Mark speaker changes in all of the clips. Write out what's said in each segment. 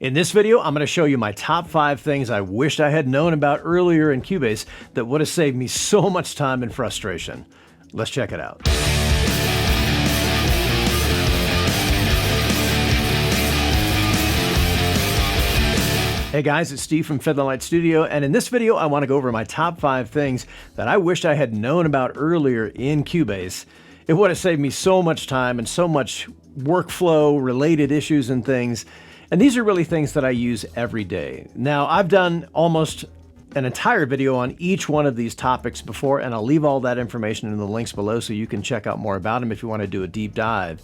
Speaker 1: In this video, I'm going to show you my top 5 things I wished I had known about earlier in Cubase that would have saved me so much time and frustration. Let's check it out. Hey guys, it's Steve from Featherlight Studio, and in this video I want to go over my top 5 things that I wished I had known about earlier in Cubase. It would have saved me so much time and so much workflow related issues and things. And these are really things that I use every day. Now, I've done almost an entire video on each one of these topics before, and I'll leave all that information in the links below so you can check out more about them if you want to do a deep dive.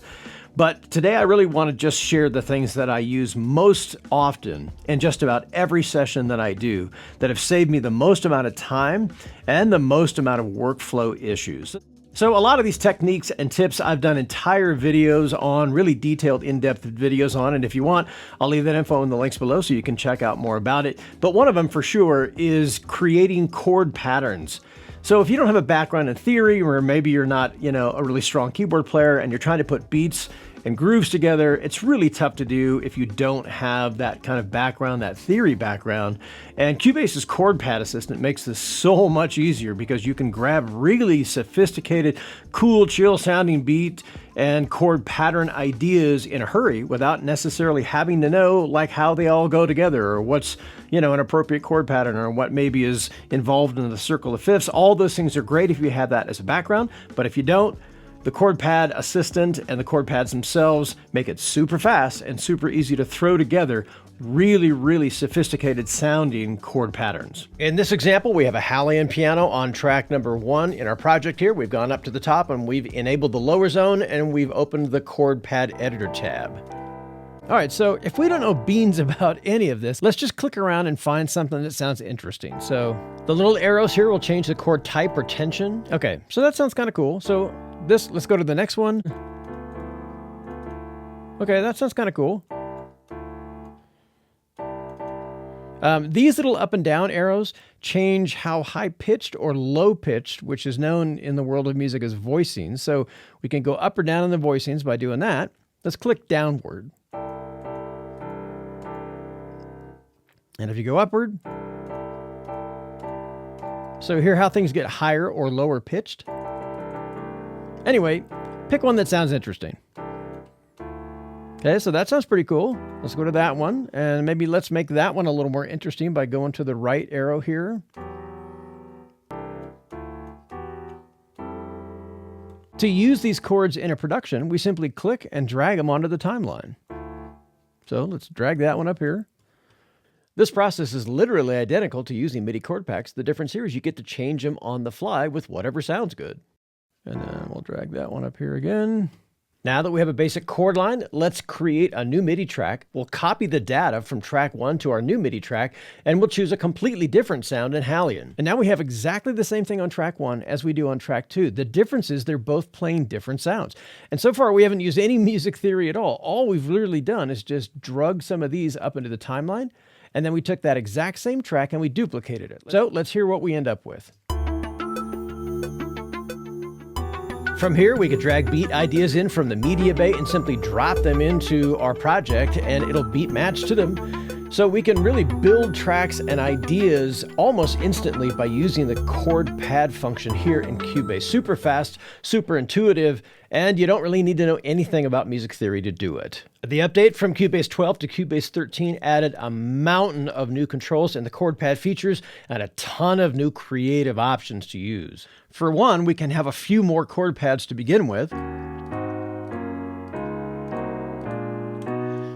Speaker 1: But today I really want to just share the things that I use most often in just about every session that I do that have saved me the most amount of time and the most amount of workflow issues. So a lot of these techniques and tips I've done entire videos on, really detailed in-depth videos on, and if you want, I'll leave that info in the links below so you can check out more about it. But one of them for sure is creating chord patterns. So if you don't have a background in theory, or maybe you're not, a really strong keyboard player and you're trying to put beats and grooves together, it's really tough to do if you don't have that kind of background, that theory background. And Cubase's Chord Pad Assistant makes this so much easier because you can grab really sophisticated, cool, chill sounding beat and chord pattern ideas in a hurry without necessarily having to know like how they all go together or what's, an appropriate chord pattern or what maybe is involved in the circle of fifths. All those things are great if you have that as a background, but if you don't, the Chord Pad Assistant and the chord pads themselves make it super fast and super easy to throw together really, really sophisticated sounding chord patterns. In this example, we have a Hallian piano on track number 1 in our project here. We've gone up to the top and we've enabled the lower zone and we've opened the Chord Pad Editor tab. All right, so if we don't know beans about any of this, let's just click around and find something that sounds interesting. So the little arrows here will change the chord type or tension. Okay, so that sounds kind of cool. So let's go to the next one. Okay, that sounds kind of cool. These little up and down arrows change how high-pitched or low-pitched, which is known in the world of music as voicing. So we can go up or down in the voicings by doing that. Let's click downward. And if you go upward, so hear how things get higher or lower pitched. Anyway, pick one that sounds interesting. Okay, so that sounds pretty cool. Let's go to that one, and maybe let's make that one a little more interesting by going to the right arrow here. To use these chords in a production, we simply click and drag them onto the timeline. So let's drag that one up here. This process is literally identical to using MIDI chord packs. The difference here is you get to change them on the fly with whatever sounds good. And then we'll drag that one up here again. Now that we have a basic chord line, let's create a new MIDI track. We'll copy the data from track 1 to our new MIDI track, and we'll choose a completely different sound in Hallian. And now we have exactly the same thing on track 1 as we do on track 2. The difference is they're both playing different sounds. And so far we haven't used any music theory at all. All we've literally done is just drug some of these up into the timeline, and then we took that exact same track and we duplicated it. So let's hear what we end up with. From here, we could drag beat ideas in from the media bay and simply drop them into our project and it'll beat match to them. So we can really build tracks and ideas almost instantly by using the chord pad function here in Cubase. Super fast, super intuitive, and you don't really need to know anything about music theory to do it. The update from Cubase 12 to Cubase 13 added a mountain of new controls and the chord pad features and a ton of new creative options to use. For one, we can have a few more chord pads to begin with.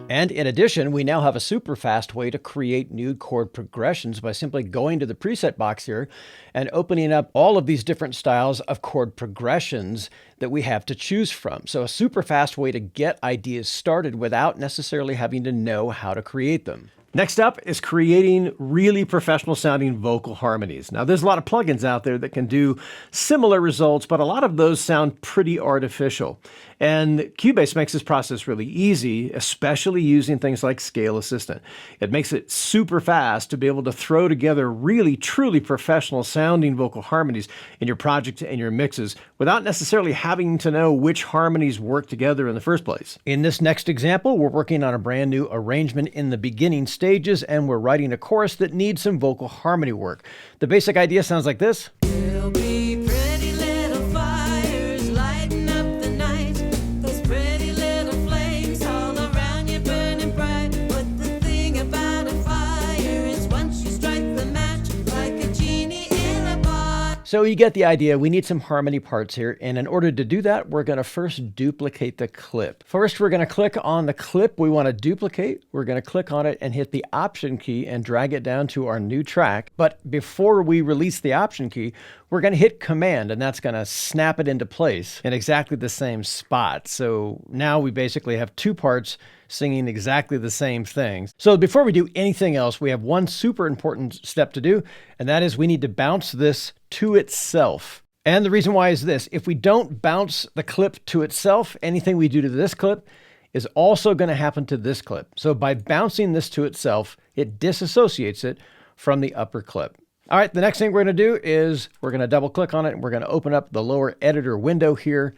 Speaker 1: And in addition, we now have a super fast way to create new chord progressions by simply going to the preset box here and opening up all of these different styles of chord progressions that we have to choose from. So a super fast way to get ideas started without necessarily having to know how to create them. Next up is creating really professional sounding vocal harmonies. Now there's a lot of plugins out there that can do similar results, but a lot of those sound pretty artificial. And Cubase makes this process really easy, especially using things like Scale Assistant. It makes it super fast to be able to throw together really, truly professional sounding vocal harmonies in your project and your mixes without necessarily having to know which harmonies work together in the first place. In this next example, we're working on a brand new arrangement in the beginning stages, and we're writing a chorus that needs some vocal harmony work. The basic idea sounds like this.
Speaker 2: There'll be pretty little fires lighting up the night. Those pretty little flames all around you burning bright. But the thing about a fire is once you strike the match, like a genie in a bottle.
Speaker 1: So you get the idea. We need some harmony parts here, and in order to do that, we're going to first duplicate the clip. First, we're going to click on the clip we want to duplicate. We're going to click on it and hit the Option key and drag it down to our new track. But before we release the Option key, we're going to hit Command, and that's going to snap it into place in exactly the same spot. So now we basically have two parts singing exactly the same things. So before we do anything else, we have one super important step to do, and that is we need to bounce this to itself. And the reason why is this: if we don't bounce the clip to itself, anything we do to this clip is also going to happen to this clip. So by bouncing this to itself, it disassociates it from the upper clip. All right, the next thing we're going to do is we're going to double click on it, and we're going to open up the lower editor window here.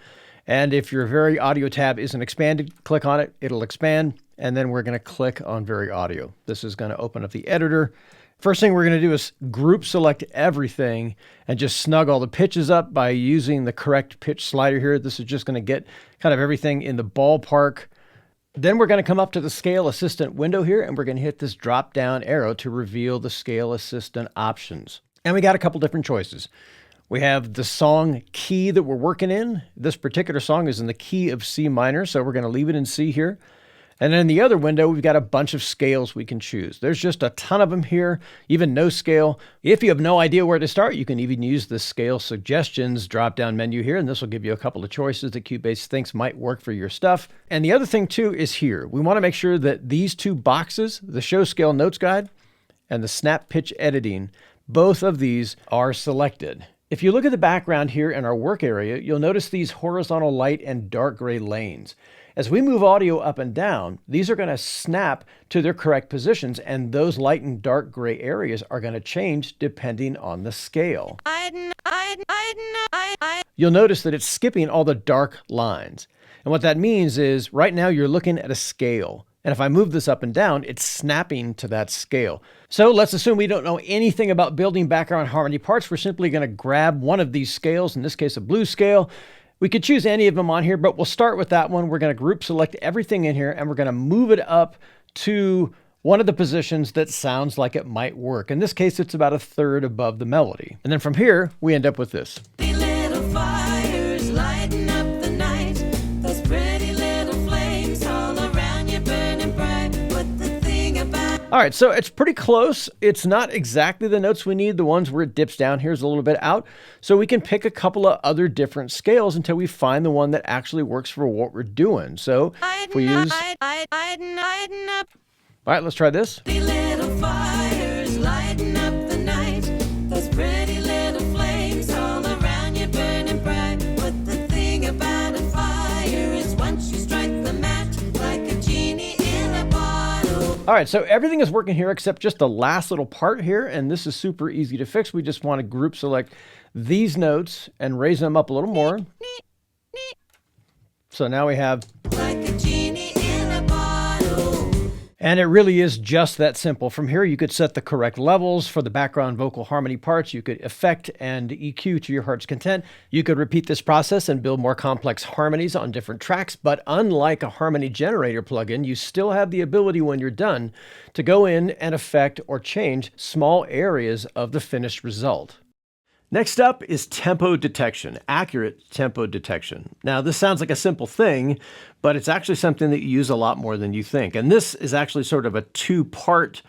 Speaker 1: And if your Very Audio tab isn't expanded, click on it, it'll expand. And then we're going to click on Very Audio. This is going to open up the editor. First thing we're going to do is group select everything and just snug all the pitches up by using the correct pitch slider here. This is just going to get kind of everything in the ballpark. Then we're going to come up to the Scale Assistant window here, and we're going to hit this drop down arrow to reveal the Scale Assistant options. And we got a couple different choices. We have the song key that we're working in. This particular song is in the key of C minor, so we're going to leave it in C here. And then in the other window, we've got a bunch of scales we can choose. There's just a ton of them here, even no scale. If you have no idea where to start, you can even use the Scale Suggestions drop-down menu here, and this will give you a couple of choices that Cubase thinks might work for your stuff. And the other thing, too, is here. We want to make sure that these two boxes, the Show Scale Notes Guide and the Snap Pitch Editing, both of these are selected. If you look at the background here in our work area, you'll notice these horizontal light and dark gray lanes. As we move audio up and down, these are going to snap to their correct positions, and those light and dark gray areas are going to change depending on the scale. You'll notice that it's skipping all the dark lines. And what that means is right now you're looking at a scale. And if I move this up and down, it's snapping to that scale. So let's assume we don't know anything about building background harmony parts. We're simply going to grab one of these scales, in this case a blue scale. We could choose any of them on here, but we'll start with that one. We're going to group select everything in here, and we're going to move it up to one of the positions that sounds like it might work. In this case, it's about a third above the melody. And then from here, we end up with this.
Speaker 2: Little fires lighting up the night. Those pretty little flames all around you burning bright. But the thing about...
Speaker 1: All right, so it's pretty close. It's not exactly the notes we need. The ones where it dips down here is a little bit out. So we can pick a couple of other different scales until we find the one that actually works for what we're doing. So if we use... All right, let's try this.
Speaker 2: Little fires lighting up the night. Those pretty little flames all around you burning bright. But the thing about a fire is once you strike the match, like a genie in a bottle.
Speaker 1: All right, so everything is working here except just the last little part here, and this is super easy to fix. We just want to group select these notes and raise them up a little more. So now we have...
Speaker 2: Like a genie in a bottle.
Speaker 1: And it really is just that simple. From here, you could set the correct levels for the background vocal harmony parts. You could effect and EQ to your heart's content. You could repeat this process and build more complex harmonies on different tracks. But unlike a harmony generator plugin, you still have the ability when you're done to go in and affect or change small areas of the finished result. Next up is tempo detection, accurate tempo detection. Now, this sounds like a simple thing, but it's actually something that you use a lot more than you think. And this is actually sort of a two-part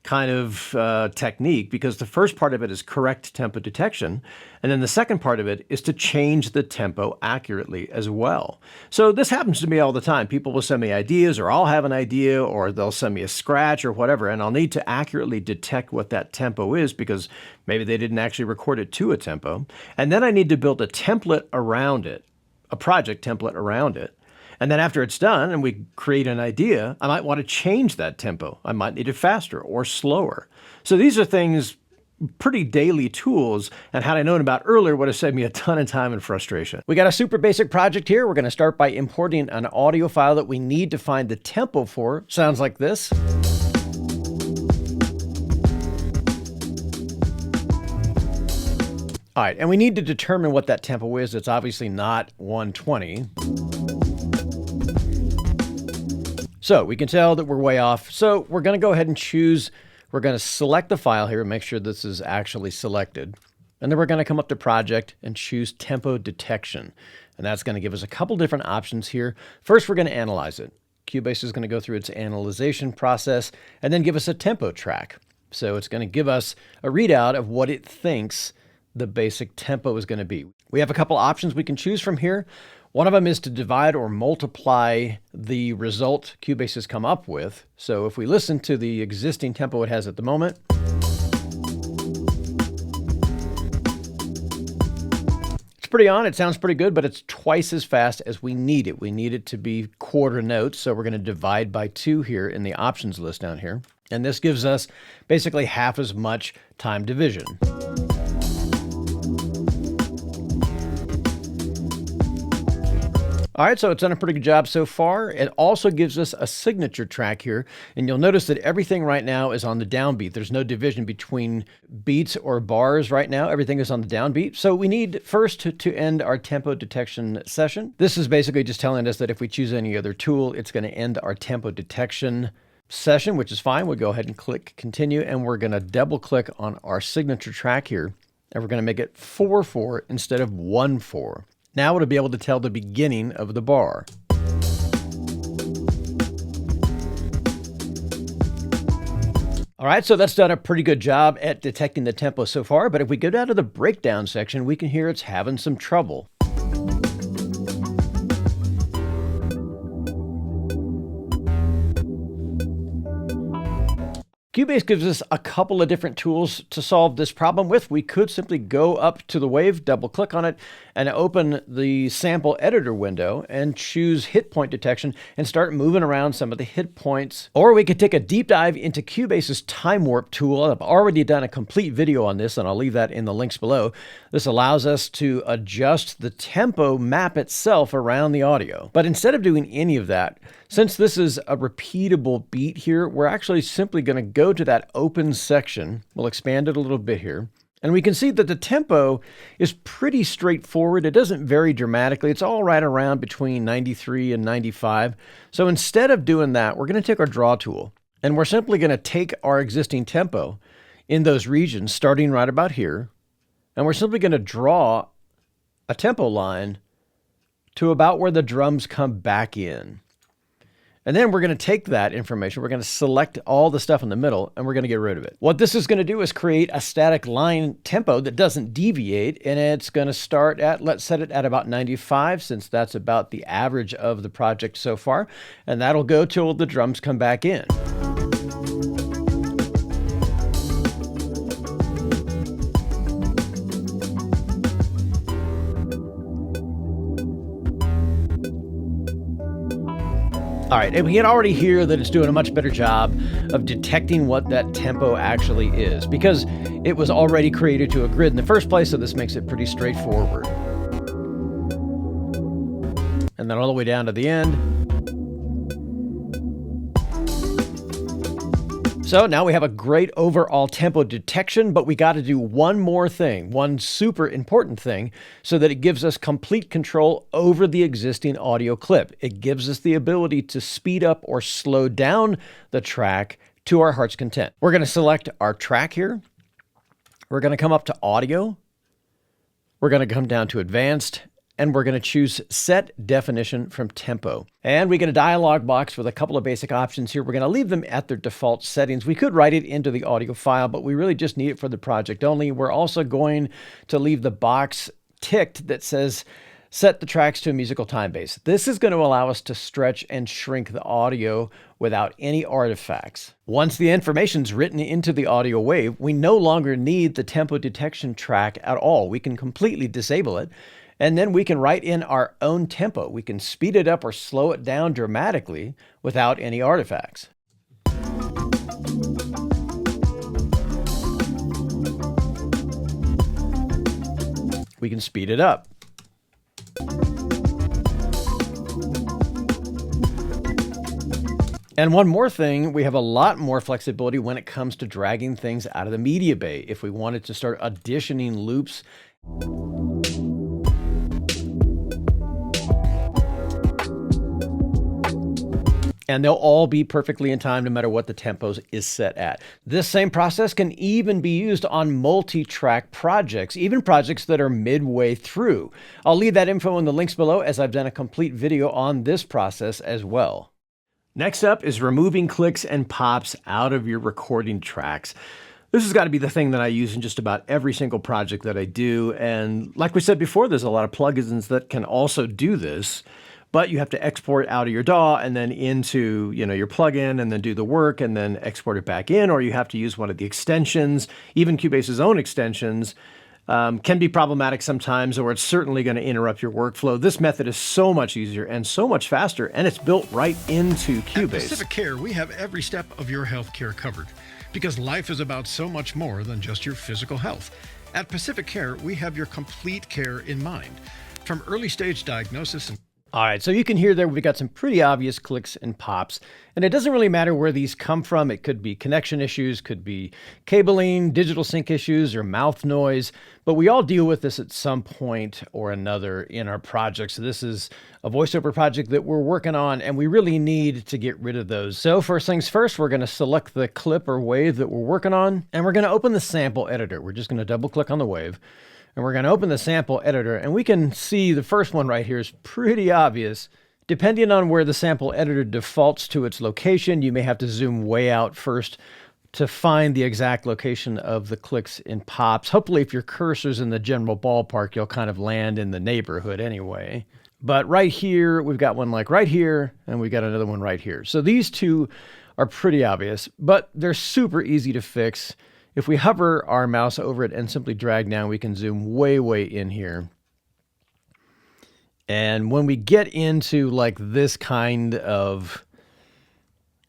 Speaker 1: kind of technique, because the first part of it is correct tempo detection, and then the second part of it is to change the tempo accurately as well. So this happens to me all the time. People will send me ideas, or I'll have an idea, or they'll send me a scratch or whatever, and I'll need to accurately detect what that tempo is because maybe they didn't actually record it to a tempo. And then I need to build a template around it, a project template around it. And then after it's done and we create an idea, I might want to change that tempo. I might need it faster or slower. So these are things, pretty daily tools, and had I known about earlier would have saved me a ton of time and frustration. We got a super basic project here. We're going to start by importing an audio file that we need to find the tempo for. Sounds like this. All right, and we need to determine what that tempo is. It's obviously not 120. So we can tell that we're way off. So we're going to go ahead and choose. We're going to select the file here and make sure this is actually selected. And then we're going to come up to Project and choose Tempo Detection. And that's going to give us a couple different options here. First, we're going to analyze it. Cubase is going to go through its analyzation process and then give us a tempo track. So it's going to give us a readout of what it thinks the basic tempo is going to be. We have a couple options we can choose from here. One of them is to divide or multiply the result Cubase has come up with. So if we listen to the existing tempo it has at the moment, it's pretty on, it sounds pretty good, but it's twice as fast as we need it. We need it to be quarter notes, so we're going to divide by 2 here in the options list down here. And this gives us basically half as much time division. All right, so it's done a pretty good job so far. It also gives us a signature track here, and you'll notice that everything right now is on the downbeat. There's no division between beats or bars right now. Everything is on the downbeat. So we need first to end our tempo detection session. This is basically just telling us that if we choose any other tool, it's going to end our tempo detection session, which is fine. We'll go ahead and click continue, and we're going to double click on our signature track here, and we're going to make it 4/4 instead of 1/4. Now it'll be able to tell the beginning of the bar. All right, so that's done a pretty good job at detecting the tempo so far, but if we go down to the breakdown section, we can hear it's having some trouble. Cubase gives us a couple of different tools to solve this problem with. We could simply go up to the wave, double click on it, and open the sample editor window and choose hit point detection and start moving around some of the hit points. Or we could take a deep dive into Cubase's time warp tool. I've already done a complete video on this, and I'll leave that in the links below. This allows us to adjust the tempo map itself around the audio. But instead of doing any of that, since this is a repeatable beat here, we're actually simply going to go to that open section. We'll expand it a little bit here. And we can see that the tempo is pretty straightforward. It doesn't vary dramatically. It's all right around between 93 and 95. So instead of doing that, we're going to take our draw tool, and we're simply going to take our existing tempo in those regions, starting right about here, and we're simply going to draw a tempo line to about where the drums come back in. And then we're going to take that information, we're going to select all the stuff in the middle, and we're going to get rid of it. What this is going to do is create a static line tempo that doesn't deviate, and it's going to start at, let's set it at about 95, since that's about the average of the project so far, and that'll go till the drums come back in. All right, and we can already hear that it's doing a much better job of detecting what that tempo actually is, because it was already created to a grid in the first place, so this makes it pretty straightforward. And then all the way down to the end. So now we have a great overall tempo detection, but we got to do one more thing, one super important thing, so that it gives us complete control over the existing audio clip. It gives us the ability to speed up or slow down the track to our heart's content. We're going to select our track here. We're going to come up to Audio. We're going to come down to Advanced, and we're going to choose Set Definition from Tempo. And we get a dialog box with a couple of basic options here. We're going to leave them at their default settings. We could write it into the audio file, but we really just need it for the project only. We're also going to leave the box ticked that says set the tracks to a musical time base. This is going to allow us to stretch and shrink the audio without any artifacts. Once the information's written into the audio wave, we no longer need the tempo detection track at all. We can completely disable it, And then we can write in our own tempo. We can speed it up or slow it down dramatically without any artifacts. We can speed it up. And one more thing, we have a lot more flexibility when it comes to dragging things out of the media bay if we wanted to start auditioning loops. And they'll all be perfectly in time no matter what the tempos is set at. This same process can even be used on multi-track projects, even projects that are midway through. I'll leave that info in the links below, as I've done a complete video on this process as well. Next up is removing clicks and pops out of your recording tracks. This has got to be the thing that I use in just about every single project that I do. And like we said before, there's a lot of plugins that can also do this, but you have to export out of your DAW and then into, your plugin and then do the work and then export it back in, or you have to use one of the extensions. Even Cubase's own extensions can be problematic sometimes, or it's certainly going to interrupt your workflow. This method is so much easier and so much faster, and it's built right into Cubase.
Speaker 3: At Pacific Care, we have every step of your healthcare covered, because life is about so much more than just your physical health. At Pacific Care, we have your complete care in mind, from early stage diagnosis and
Speaker 1: all right, so you can hear there we've got some pretty obvious clicks and pops, and it doesn't really matter where these come from. It could be connection issues, could be cabling, digital sync issues, or mouth noise, but we all deal with this at some point or another in our projects. So this is a voiceover project that we're working on, and we really need to get rid of those. So first things first, we're going to select the clip or wave that we're working on, and we're going to open the sample editor. We're just going to double click on the wave. And we're going to open the sample editor, and we can see the first one right here is pretty obvious. Depending on where the sample editor defaults to its location, you may have to zoom way out first to find the exact location of the clicks and pops. Hopefully, if your cursor's in the general ballpark, you'll kind of land in the neighborhood anyway. But right here, we've got one like right here, and we've got another one right here. So these two are pretty obvious, but they're super easy to fix. If we hover our mouse over it and simply drag down, we can zoom way, way in here. And when we get into like this kind of,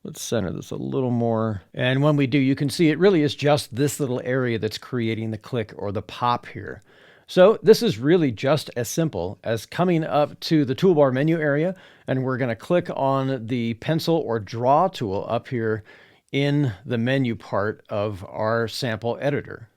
Speaker 1: let's center this a little more. And when we do, you can see it really is just this little area that's creating the click or the pop here. So this is really just as simple as coming up to the toolbar menu area, and we're going to click on the pencil or draw tool up here in the menu part of our sample editor.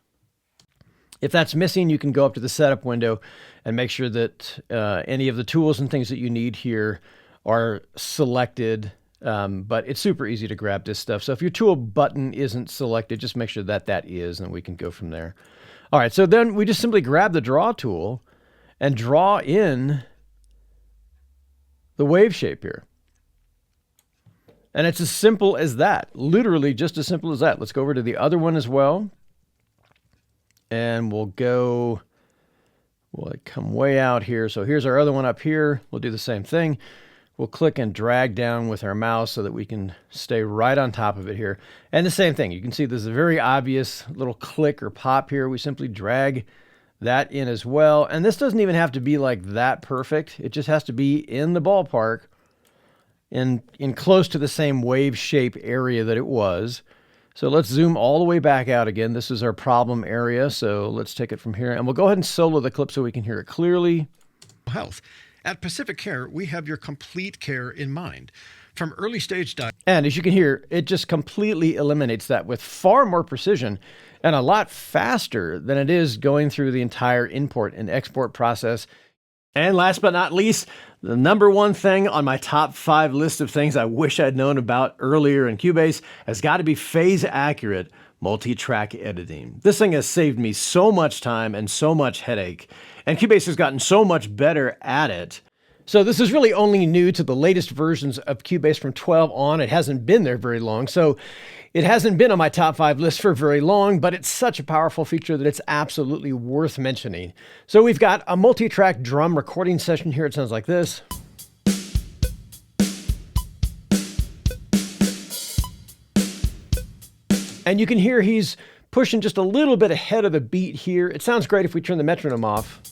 Speaker 1: If that's missing, you can go up to the setup window and make sure that any of the tools and things that you need here are selected. But it's super easy to grab this stuff. So if your tool button isn't selected, just make sure that that is, and we can go from there. All right, so then we just simply grab the draw tool and draw in the wave shape here. And it's as simple as that, literally just as simple as that. Let's go over to the other one as well. And we'll come way out here. So here's our other one up here. We'll do the same thing. We'll click and drag down with our mouse so that we can stay right on top of it here. And the same thing, you can see there's a very obvious little click or pop here. We simply drag that in as well. And this doesn't even have to be like that perfect. It just has to be in the ballpark, in close to the same wave shape area that it was. So let's zoom all the way back out again. This is our problem area. So let's take it from here, and we'll go ahead and solo the clip so we can hear it clearly.
Speaker 3: health. At Pacific Care, we have your complete care in mind. From early stage
Speaker 1: and as you can hear, it just completely eliminates that with far more precision and a lot faster than it is going through the entire import and export process. And last but not least, the number one thing on my top 5 list of things I wish I'd known about earlier in Cubase has got to be phase accurate multi-track editing. This thing has saved me so much time and so much headache, and Cubase has gotten so much better at it. So this is really only new to the latest versions of Cubase from 12 on. It hasn't been there very long, so it hasn't been on my top 5 list for very long, but it's such a powerful feature that it's absolutely worth mentioning. So we've got a multi-track drum recording session here. It sounds like this. And you can hear he's pushing just a little bit ahead of the beat here. It sounds great if we turn the metronome off.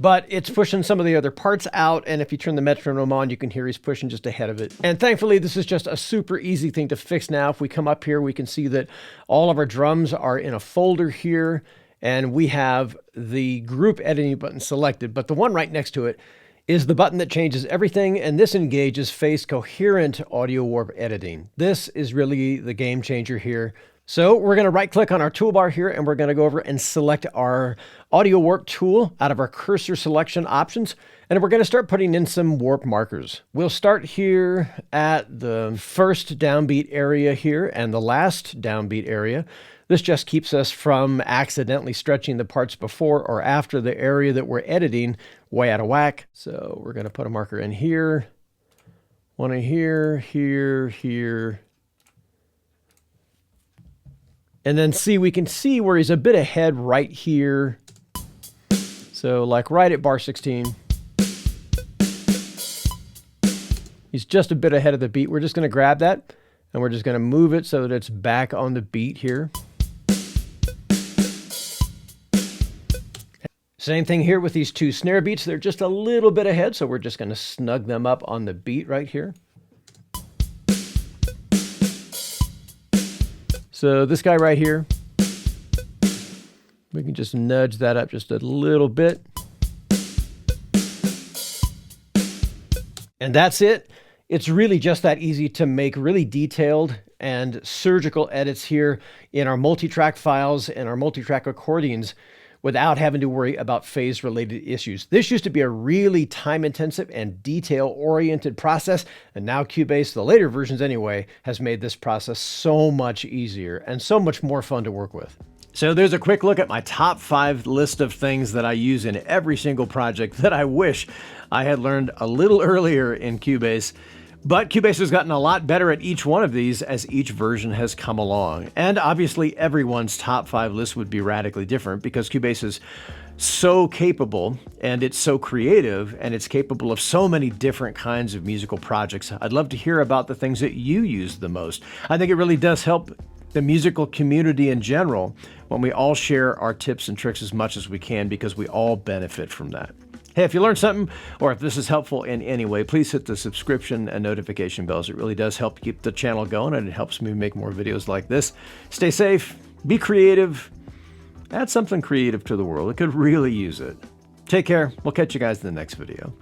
Speaker 1: but it's pushing some of the other parts out. And if you turn the metronome on, you can hear he's pushing just ahead of it. And thankfully, this is just a super easy thing to fix now. If we come up here, we can see that all of our drums are in a folder here, and we have the group editing button selected, but the one right next to it is the button that changes everything, and this engages phase coherent audio warp editing. This is really the game changer here. So we're going to right click on our toolbar here, and we're going to go over and select our audio warp tool out of our cursor selection options. And we're going to start putting in some warp markers. We'll start here at the first downbeat area here and the last downbeat area. This just keeps us from accidentally stretching the parts before or after the area that we're editing way out of whack. So we're going to put a marker in here, one in here, here. And then we can see where he's a bit ahead right here. So like right at bar 16. He's just a bit ahead of the beat. We're just going to grab that and we're just going to move it so that it's back on the beat here. Same thing here with these two snare beats. They're just a little bit ahead, so we're just going to snug them up on the beat right here. So this guy right here, we can just nudge that up just a little bit. And that's it. It's really just that easy to make really detailed and surgical edits here in our multi-track files and our multi-track accordions without having to worry about phase-related issues. This used to be a really time-intensive and detail-oriented process, and now Cubase, the later versions anyway, has made this process so much easier and so much more fun to work with. So there's a quick look at my top 5 list of things that I use in every single project that I wish I had learned a little earlier in Cubase. But Cubase has gotten a lot better at each one of these as each version has come along. And obviously everyone's top 5 list would be radically different because Cubase is so capable and it's so creative and it's capable of so many different kinds of musical projects. I'd love to hear about the things that you use the most. I think it really does help the musical community in general when we all share our tips and tricks as much as we can because we all benefit from that. Hey, if you learned something, or if this is helpful in any way, please hit the subscription and notification bells. It really does help keep the channel going, and it helps me make more videos like this. Stay safe, be creative, add something creative to the world. It could really use it. Take care. We'll catch you guys in the next video.